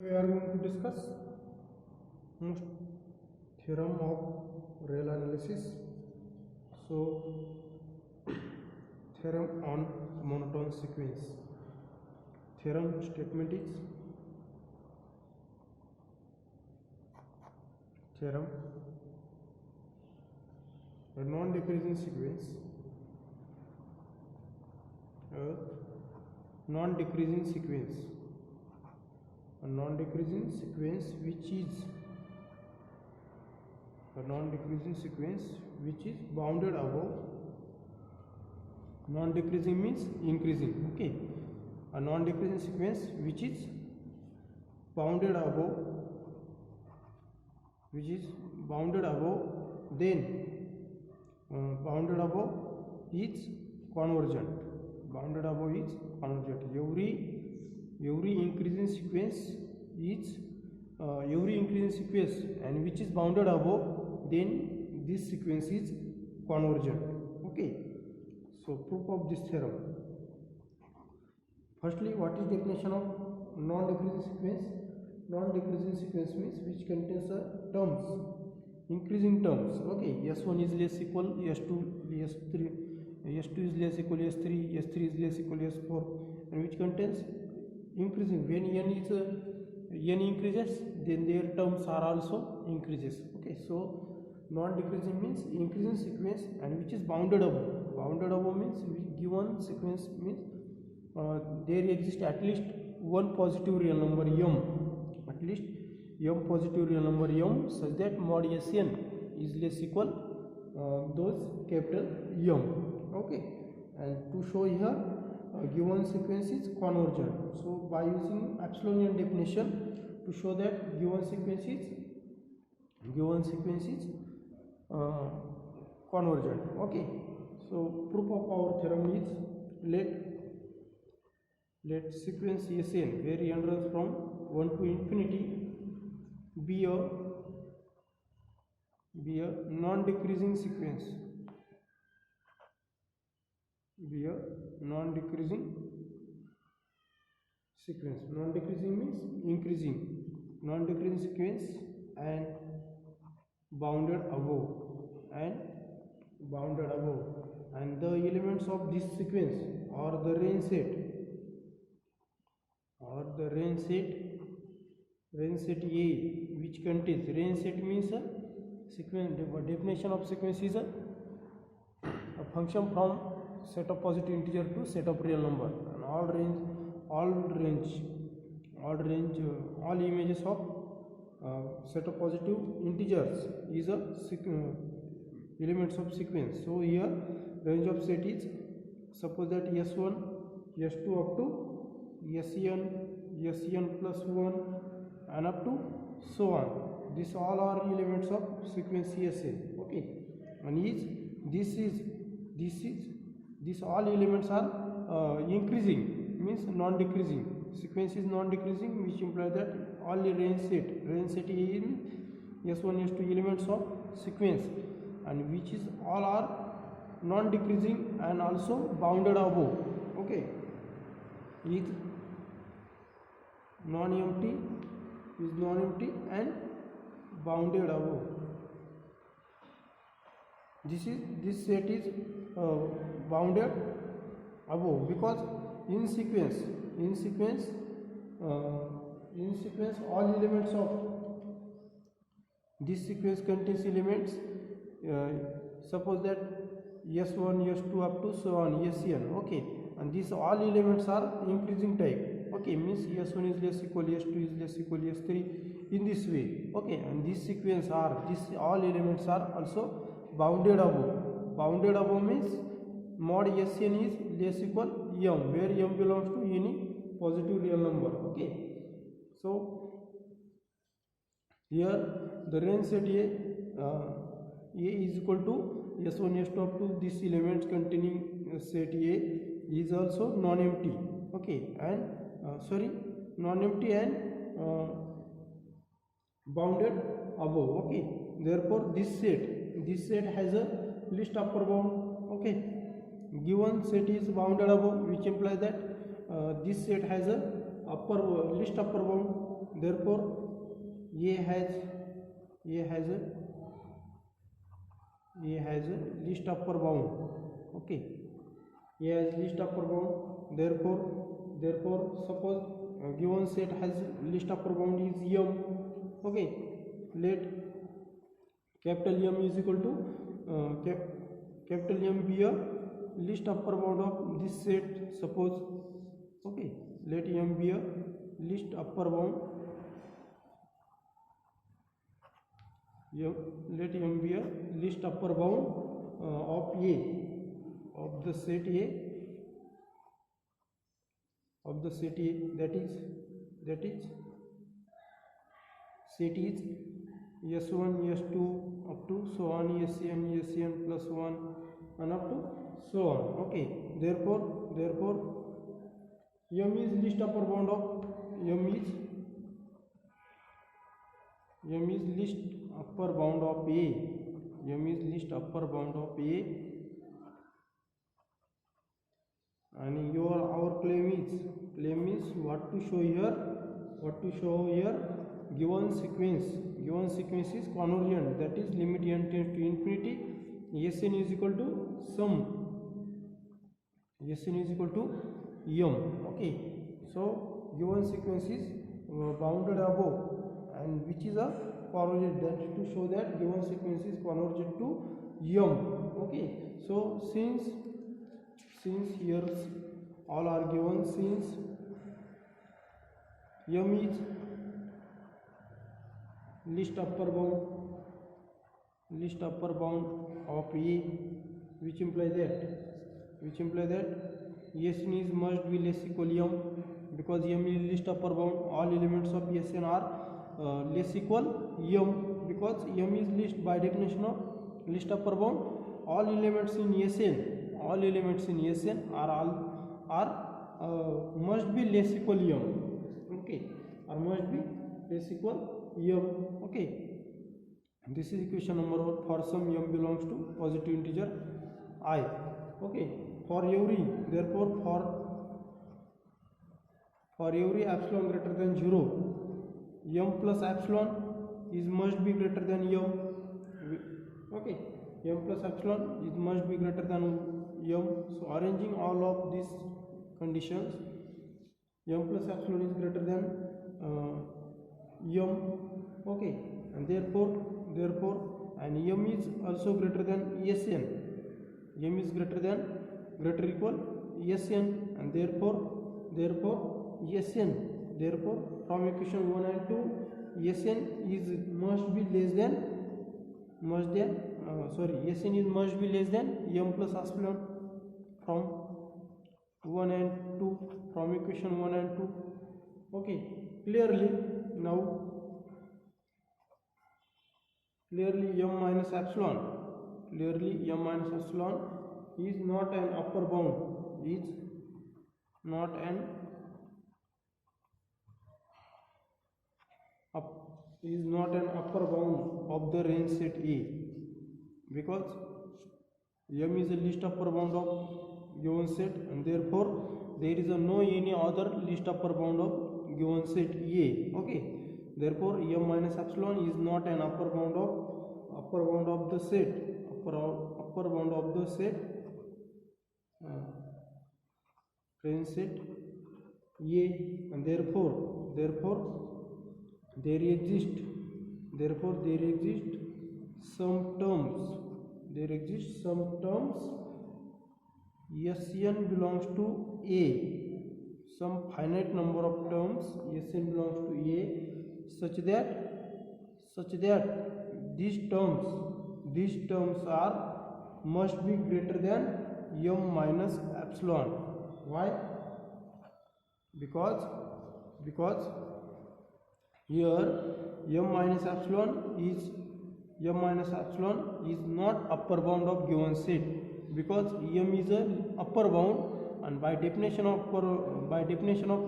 We are going to discuss most theorem of real analysis. So, theorem on monotone sequence. Theorem statement is theorem a non-decreasing sequence, a non-decreasing sequence which is bounded above. Non-decreasing means increasing. Okay, a non-decreasing sequence which is bounded above, then bounded above is convergent. Every increasing sequence and which is bounded above, then this sequence is convergent. Okay, so proof of this theorem. Firstly, what is definition of non-decreasing sequence? Non-decreasing sequence means which contains terms, increasing terms. Okay, s1 is less equal s2, s3, s2 is less equal s3, s3 is less equal s4, and which contains increasing. When n increases, then their terms are also increases. Okay, so non-decreasing means increasing sequence and which is bounded above. Bounded above means given sequence means there exists at least one positive real number m, at least m positive real number m, such that mod Sn is less equal those capital M. Okay, and to show here given sequence is convergent. So by using epsilon definition to show that given sequence is convergent. Okay, so proof of our theorem is let sequence Sn where n runs from 1 to infinity be a non-decreasing sequence. Non-decreasing means increasing. Non-decreasing sequence and bounded above, and the elements of this sequence are the range set A, which contains range set means sequence. Definition of sequence is a function from set of positive integer to set of real number, and all images of set of positive integers is a elements of sequence. So here range of set is, suppose that s1, s2 up to sn plus 1 and up to so on. These all are elements of sequence Sn. Okay, and these all elements are increasing, means non-decreasing. Sequence is non-decreasing, which implies that all the range set is s1 s2 elements of sequence, and which is all are non-decreasing and also bounded above. Okay, is non-empty and bounded above. This set is bounded above because in sequence all elements of this sequence contains elements, suppose that s1 s2 up to so on sn. Okay, and these all elements are increasing type. Okay, means s1 is less equal s2 is less equal s3 in this way. Okay, and this sequence are all elements are also bounded above means mod Sn is less equal m, where m belongs to any positive real number. Okay, so here the range set A is equal to s1 s2 up to these elements containing set A is also non-empty. Okay, and non-empty and bounded above. Okay, therefore this set has a least upper bound. Okay, given set is bounded above, which implies that this set has a least upper bound. therefore A has a least upper bound. Okay, A has least upper bound. Therefore suppose given set has least upper bound is M. Okay, let capital M is equal to capital M be a least upper bound of this set. Suppose, okay, let M be a least upper bound. Let M be a least upper bound of A, of the set A, of the set A, that is set is S1 S2 up to so on, Sn plus 1 and up to so on. Okay, therefore M is least upper bound of M is least upper bound of A. M is least upper bound of A, and our claim is what to show here. Given sequence is convergent, that is limit n tends to infinity, Sn is equal to sum, Sn is equal to M. Okay, so given sequence is bounded above and which is a convergent, that to show that given sequence is convergent to M. Okay, so since here all are given, since M is least upper bound of A, which imply that Sn is must be less equal M, because M is least upper bound. All elements of Sn are less equal M, because M is least by definition of least upper bound. All elements in Sn are must be less equal M. Okay, or must be less equal M. Okay, this is equation number 1 for some M belongs to positive integer I. Okay, for every, therefore for every epsilon greater than 0, M plus epsilon is must be greater than M. Okay, M plus epsilon is must be greater than M. So arranging all of these conditions, M plus epsilon is greater than M. Okay, and therefore and M is also greater than Sn. M is greater equal Sn, and therefore Sn, therefore from equation 1 and 2, Sn is must be less than Sn is must be less than M plus epsilon from 1 and 2, from equation 1 and 2. Okay, clearly M minus epsilon is not an upper bound, is not an upper bound of the range set A, because M is a least upper bound of given set, and therefore there is no any other least upper bound of given set A. Okay, therefore M minus epsilon is not an upper bound of the set, upper bound of the set range set A, and therefore there exist some terms Sn belongs to A, some finite number of terms Sn belongs to A, such that these terms are must be greater than M minus epsilon. Why? Because here M minus epsilon is not upper bound of given set, because M is a upper bound, and by definition of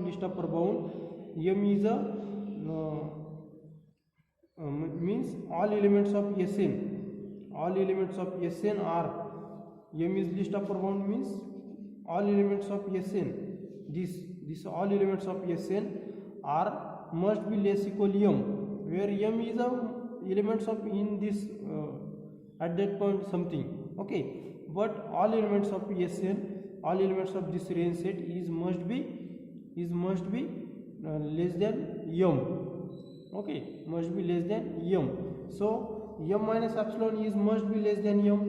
least upper bound, M is a means all elements of Sn are, M is least upper bound means all elements of Sn, this all elements of Sn are must be less equal m, where m is a elements of in this at that point something. Okay, but all elements of Sn, all elements of this range set must be less than m. Okay, must be less than m. So m minus epsilon must be less than m.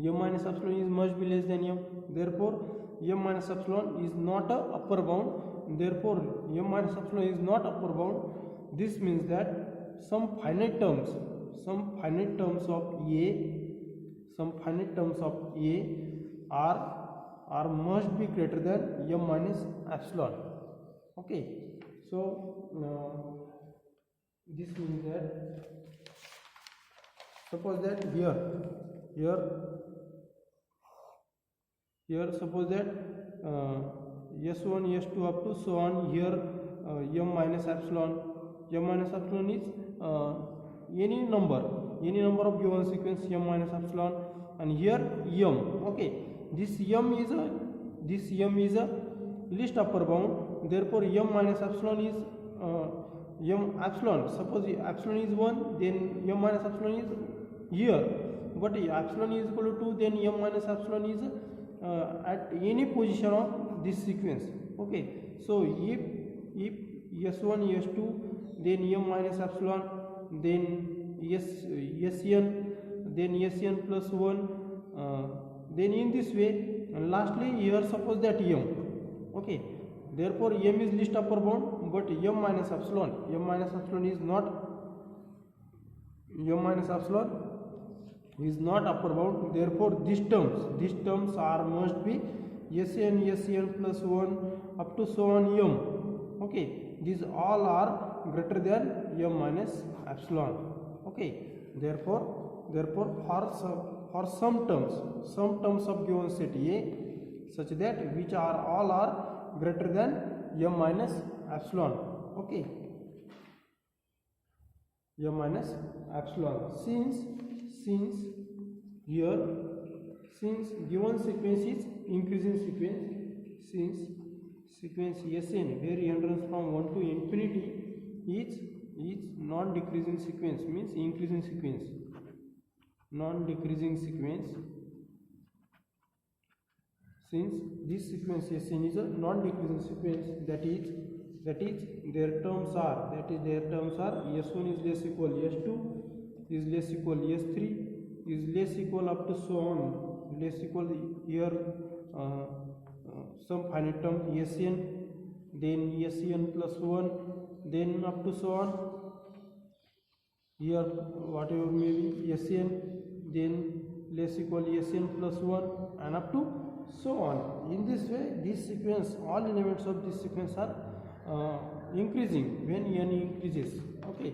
M minus epsilon must be less than m. Therefore m minus epsilon is not a upper bound. Therefore m minus epsilon is not upper bound. This means that some finite terms of A are must be greater than m minus epsilon. Okay, so this means that suppose that here suppose that s1 s2 up to so on. Here m minus epsilon is any number of given sequence m minus epsilon, and here m. Okay, this m is a least upper bound. Therefore m minus epsilon is m epsilon. Suppose epsilon is 1, then m minus epsilon is here, but epsilon is equal to 2, then m minus epsilon is at any position of this sequence. Okay, so if s1 s2, then m minus epsilon, then sn plus 1, then in this way, and lastly here suppose that m. Okay, therefore m is least upper bound, but m minus epsilon is not upper bound. Therefore these terms are must be sn plus 1 up to so on m. Okay, these all are greater than m minus epsilon. Okay, therefore for some terms of given set A, such that which are all are greater than m minus epsilon. Okay, m minus epsilon. Since given sequence is increasing sequence, since sequence Sn where n runs from 1 to infinity is non-decreasing sequence, means increasing sequence. Non-decreasing sequence, since this sequence Sn is a non-decreasing sequence, that is their terms are s1 is less equal s2, is less equal s3, is less equal up to so on, less equal here some finite term Sn, then Sn plus 1, then up to so on, here whatever may be Sn, then less equal Sn plus 1, and up to so on. In this way, this sequence, all elements of this sequence are increasing when n increases. Okay,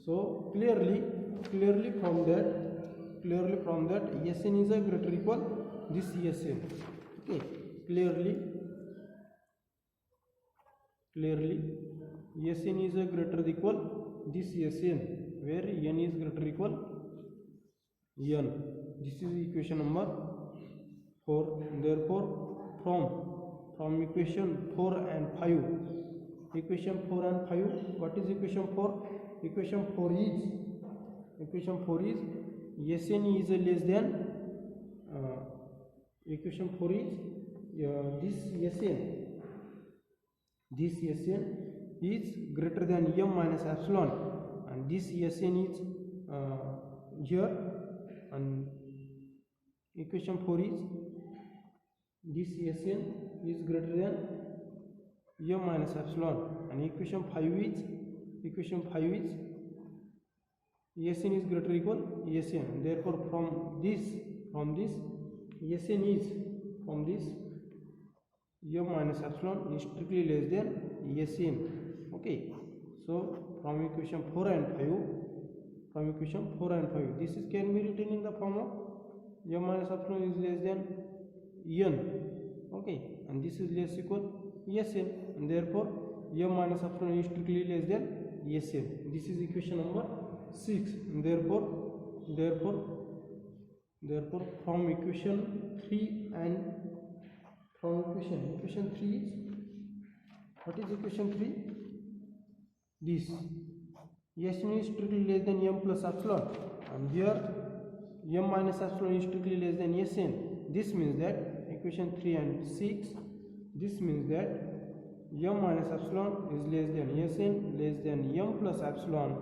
so clearly from that Sn is a greater equal this Sn. Okay, clearly Sn is a greater equal this Sn, where n is greater equal n. This is equation number 4. Therefore from equation 4 and 5, what is equation 4? Equation 4 is Sn is less than equation 4 is this Sn is greater than m minus epsilon, and this Sn is here, and equation 4 is this Sn is greater than m minus epsilon, and equation 5 is Sn is greater equal Sn. Therefore from this Sn is from this m minus epsilon is strictly less than Sn. Okay, so from equation 4 and 5, this is can be written in the form of m minus epsilon is less than n. Okay, and this is less equal Sn, and therefore m minus epsilon is strictly less than Sn. This is equation number 6. And therefore from equation 3 and from equation 3 is, what is equation 3? this Sn is strictly less than m plus epsilon, and here m minus epsilon is strictly less than Sn. This means that equation 3 and 6, this means that m minus epsilon is less than Sn less than m plus epsilon.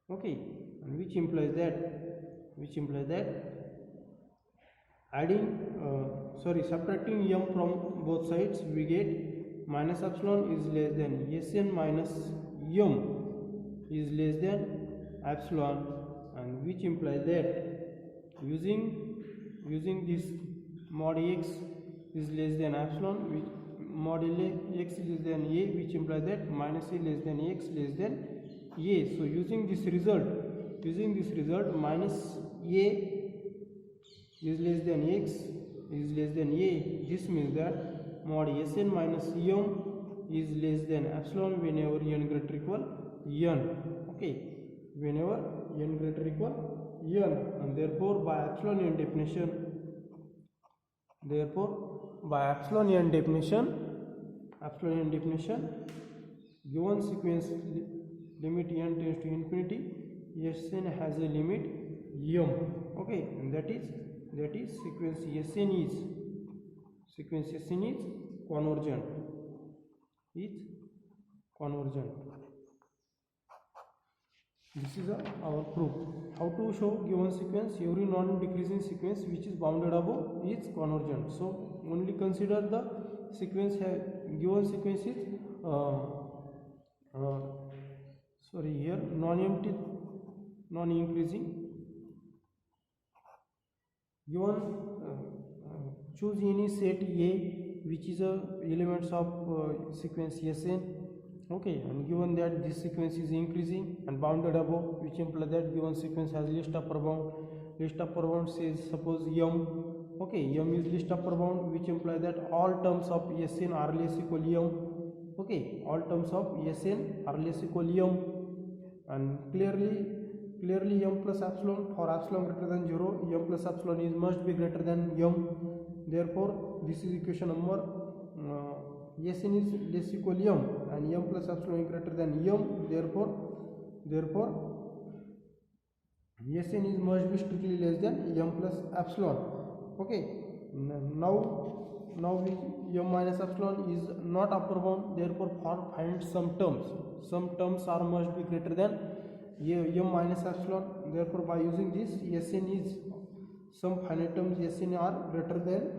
Okay, and which implies that subtracting m from both sides, we get minus epsilon is less than Sn minus m is less than epsilon, and which implies that using this mod x is less than epsilon, which mod x is less than a, which implies that minus a less than x less than a. So using this result minus a is less than x is less than a, this means that mod Sn minus m is less than epsilon whenever n greater equal n. Okay, whenever n greater equal n, and therefore by epsilon n definition, given sequence limit n tends to infinity, Sn has a limit m. Okay, and that is sequence Sn is convergent. This is our proof. How to show given sequence? Every non-decreasing sequence which is bounded above is convergent. So only consider the sequence given sequence is here non-empty, non-increasing. Given choose any set A which is elements of sequence Sn. Okay, and given that this sequence is increasing and bounded above, which implies that given sequence has least upper bound. Least upper bound says suppose m. Okay, m is least upper bound, which implies that all terms of Sn are less equal m. Okay, all terms of Sn are less equal m, and clearly m plus epsilon, for epsilon greater than 0, m plus epsilon is must be greater than m. Therefore this is equation number Sn is less equal m and m plus epsilon is greater than m. Therefore Sn is must be strictly less than m plus epsilon. Okay, now m minus epsilon is not upper bound. Therefore for find some terms are must be greater than m minus epsilon. Therefore by using this, Sn is some finite terms Sn are greater than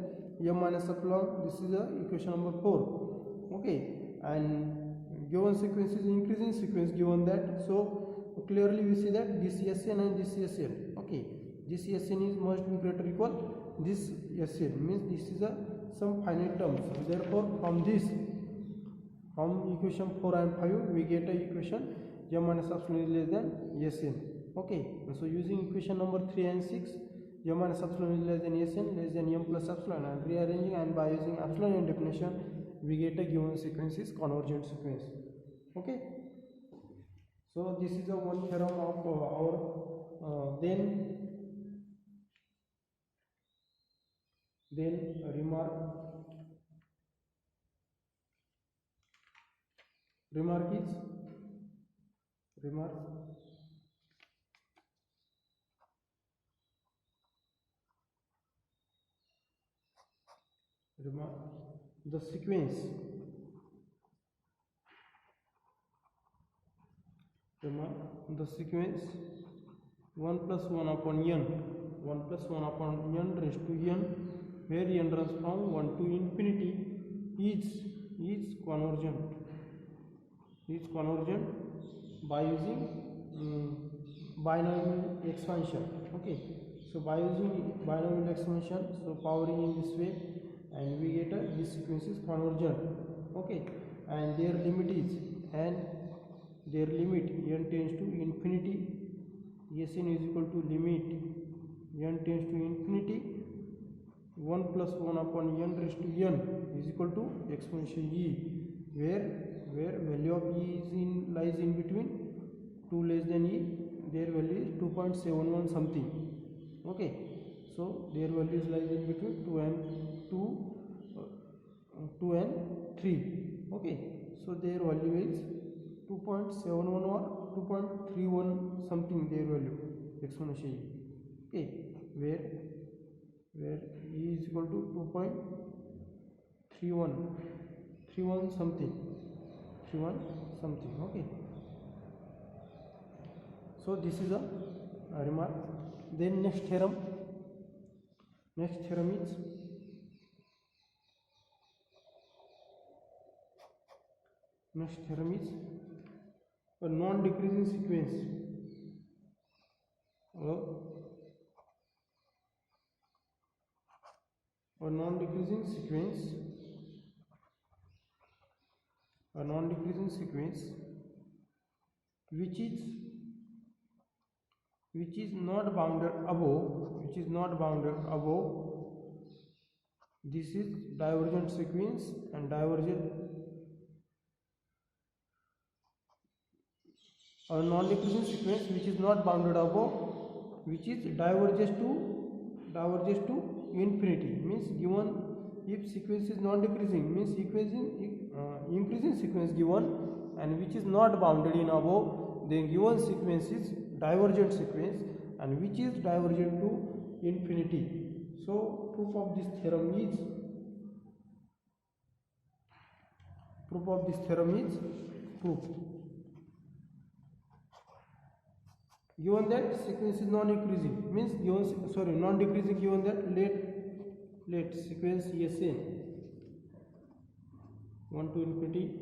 m minus epsilon. This is the equation number 4. Okay, and given sequence is increasing sequence, given that, so clearly we see that this Sn and this Sn. Okay, this Sn is must be greater equal this Sn, means this is some finite terms. Therefore from equation 4 and 5 we get a equation m minus epsilon is less than Sn. Okay, so using equation number 3 and 6, m minus epsilon is less than Sn less than m plus epsilon, and rearranging and by using epsilon n definition we get a given sequence is convergent sequence. Okay, so this is the one theorem of our then remark the sequence 1 plus 1 upon n raised to n, where n runs from 1 to infinity, is convergent by using binomial expansion. Okay, so by using binomial expansion, so powering in this way, and we get this sequence is convergent. Okay, and their limit n tends to infinity. Sn is equal to limit n tends to infinity 1 plus 1 upon n raised to n is equal to exponential e, where value of e lies in between 2 less than e, their value is 2.71 something. Okay, so their values lies in between 2 and 3. Okay, so their value is 2.71 or 2.31 something their value exponential e. Okay, where e is equal to 2.31 something, 31 something. Okay, so this is a remark. Then next theorem is a non-decreasing sequence. A non-decreasing sequence which is not bounded above. This is divergent sequence, and a non-decreasing sequence which is not bounded above, which is diverges to infinity, means given if sequence is non-decreasing, means increasing sequence given and which is not bounded in above, then given sequence is divergent sequence and which is divergent to infinity. So proof of this theorem is given that sequence is non-decreasing, means non-decreasing, given that let sequence Sn 1 to infinity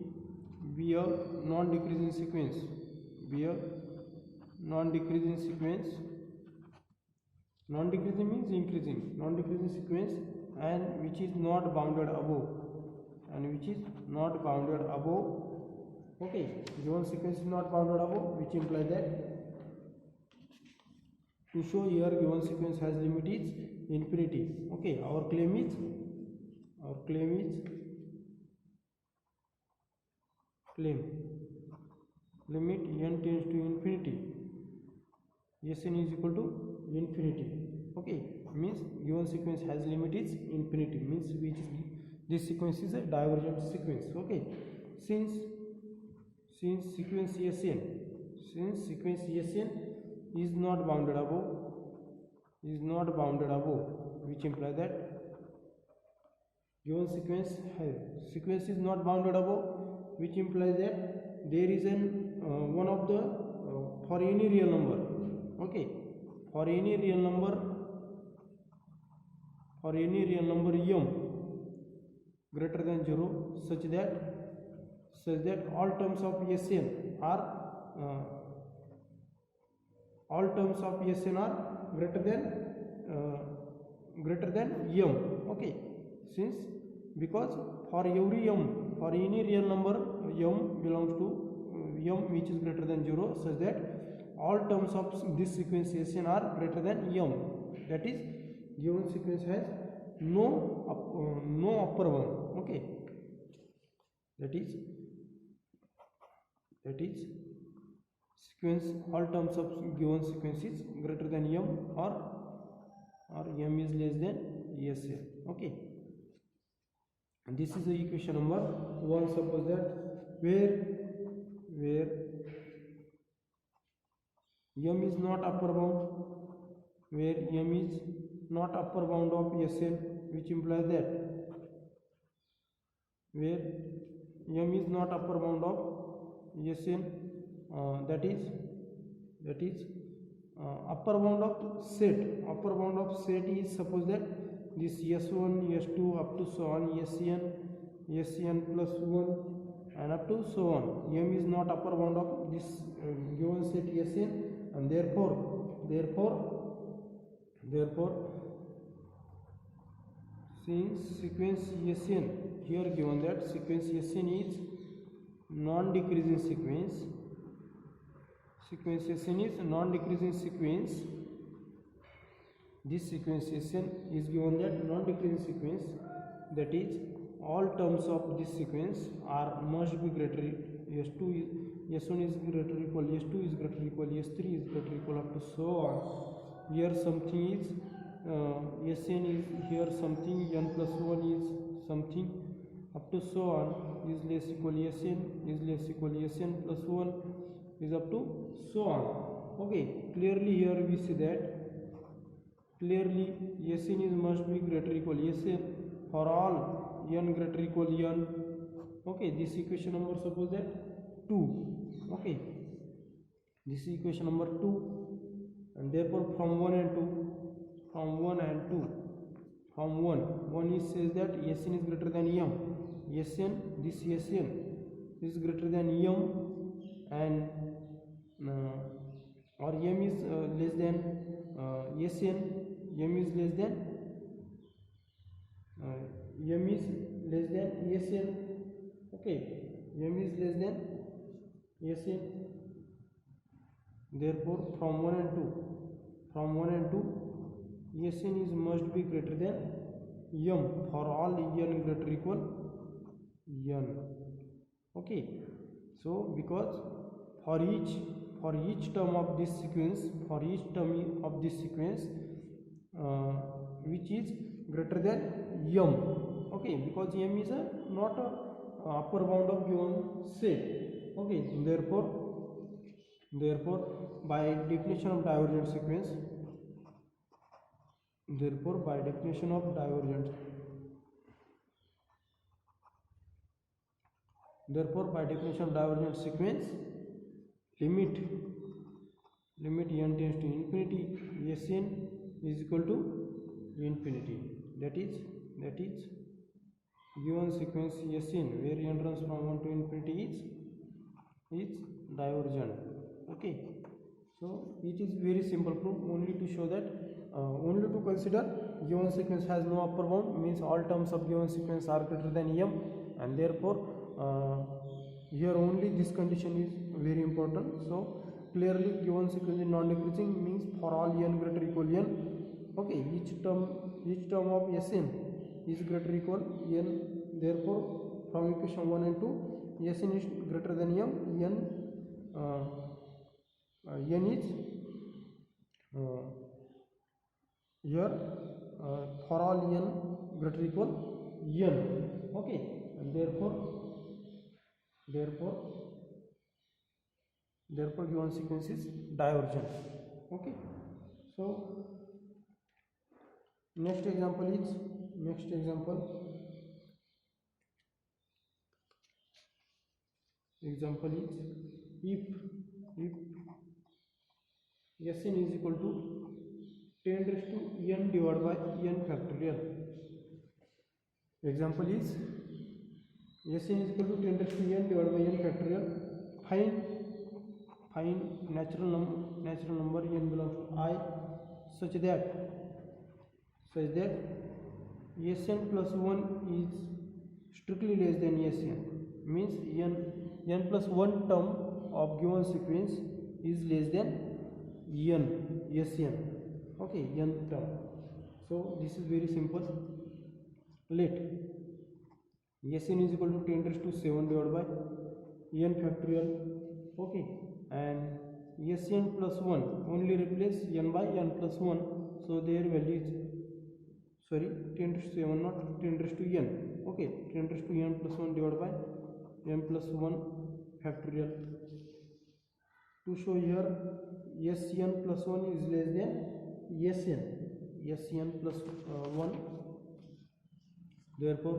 be a non-decreasing sequence, non-decreasing means increasing, non-decreasing sequence, and which is not bounded above, okay, given sequence is not bounded above, which implies that to show here given sequence has limit is infinity. Okay, our claim is limit n tends to infinity, Sn is equal to infinity. Okay, means given sequence has limit is infinity, means this sequence is a divergent sequence. Okay, since sequence Sn is not bounded above, which implies that given sequence is not bounded above, which implies that there is an one of the for any real number. Okay, for any real number m greater than 0, such that all terms of Sn are greater than m. Okay, since because for every m, for any real number m belongs to m which is greater than 0, such that all terms of this sequence Sn are greater than m, that is given sequence has no upper one. Okay, that is sequence, all terms of given sequence is greater than m or m is less than Sn. Okay, and this is the equation number 1. Suppose that where m is not upper bound, of Sn, which implies that where m is not upper bound of Sn, that is upper bound of set. Upper bound of set is, suppose that this S1, S2 up to so on, Sn plus 1 and up to so on. M is not upper bound of this given set Sn, and therefore since sequence Sn here given that sequence Sn is non-decreasing sequence, Sn is non-decreasing sequence, this sequence Sn is given that non-decreasing sequence, that is all terms of this sequence are must be greater, S1 is greater equal, S2 is greater equal, S3 is greater equal, up to so on. Here something is Sn is here something, n plus 1 is something, up to so on is less equal Sn is less equal Sn plus 1 is up to so on. Okay, clearly here we see that clearly Sn is must be greater equal Sn for all n greater equal n. Okay, this equation number suppose that 2. Okay, this is equation number 2, and therefore from 1 and 2 from 1 and 2 from 1 is says that Sn is greater than m. Sn this Sn is greater than m, and or m is less than Sn. M is less than Sn. Okay, m is less than Sn. Therefore from 1 and 2 Sn is must be greater than m for all n greater equal n. Okay, so because for each term of this sequence which is greater than m. Okay, because m is not a upper bound of given set. Okay, therefore by definition of divergent sequence limit n tends to infinity, Sn is equal to infinity. That is given sequence Sn where n runs from 1 to infinity is divergent. Okay, so it is very simple proof, only to show that only to consider given sequence has no upper bound, means all terms of given sequence are greater than m, and therefore here only this condition is very important. So clearly given sequence is non-decreasing means for all n greater equal n. Okay, each term of Sn is greater equal n. Therefore from equation 1 and 2 Sn is greater than m. N is here for all n greater equal n. Okay, and therefore given sequence is divergent. Okay, so next example is if Sn is equal to 10 raised to n divided by n factorial. Example is Sn is equal to 10 raised to n divided by n factorial. Find natural number n belongs to I such that Sn plus 1 is strictly less than Sn, means n plus 1 term of given sequence is less than Sn. Okay, n term. So this is very simple. Let Sn is equal to 10 raised to 7 divided by n factorial. Okay, and Sn plus 1 only replace n by n plus 1, so their value is 10 raised to 7, not 10 raised to n. Okay, 10 raised to n plus 1 divided by n plus 1 factorial. To show here Sn plus 1 is less than Sn plus 1. Therefore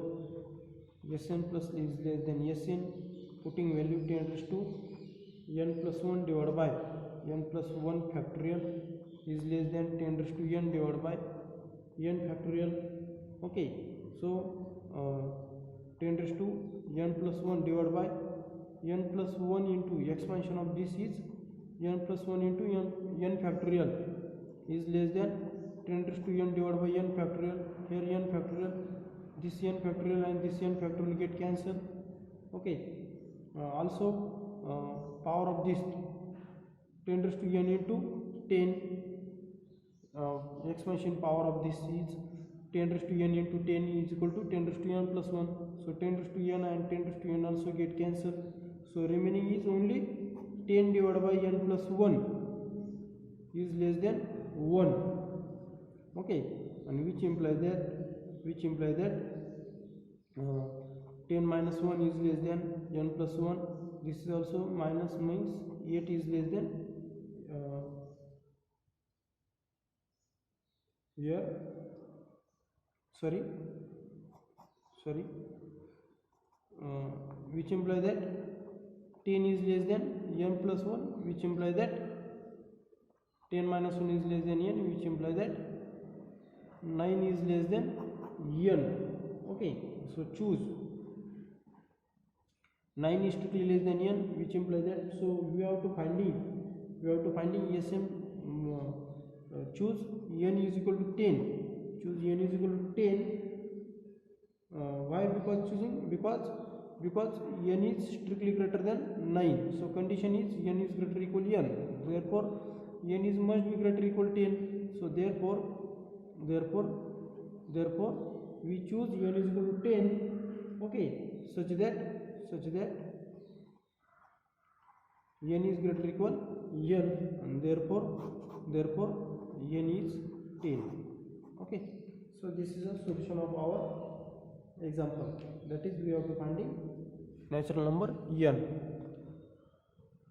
Sn plus is less than Sn. Putting value 10 raised to n plus 1 divided by n plus 1 factorial is less than 10 raised to n divided by n factorial. Okay, so 10 raised to n plus 1 divided by n plus 1 into expansion of this is n plus 1 into n factorial is less than 10 raised to n divided by n factorial. Here n factorial, this n factorial and this n factorial get cancelled. Okay, also power of this 10 raised to n into 10, expansion power of this is 10 raised to n into 10 is equal to 10 raised to n plus 1. So 10 raised to n and 10 raised to n also get cancelled. So remaining is only 10 divided by n plus 1 is less than 1. Okay, and which implies that 10 minus 1 is less than n plus 1. This is also minus, means 8 is less than here, sorry, which imply that 10 is less than n plus 1, which imply that 10 minus 1 is less than n, which imply that 9 is less than n. Okay, so choose 9 is strictly less than n, which implies that, so we have to finding SM, choose n is equal to 10, choose n is equal to 10. Why? Because choosing, because n is strictly greater than 9, so condition is n is greater equal to n, therefore n is must be greater equal to 10, so therefore we choose n is equal to 10. Okay, such that n is greater equal n, and therefore n is 10. Okay, so this is a solution of our example, that is we have to finding natural number n.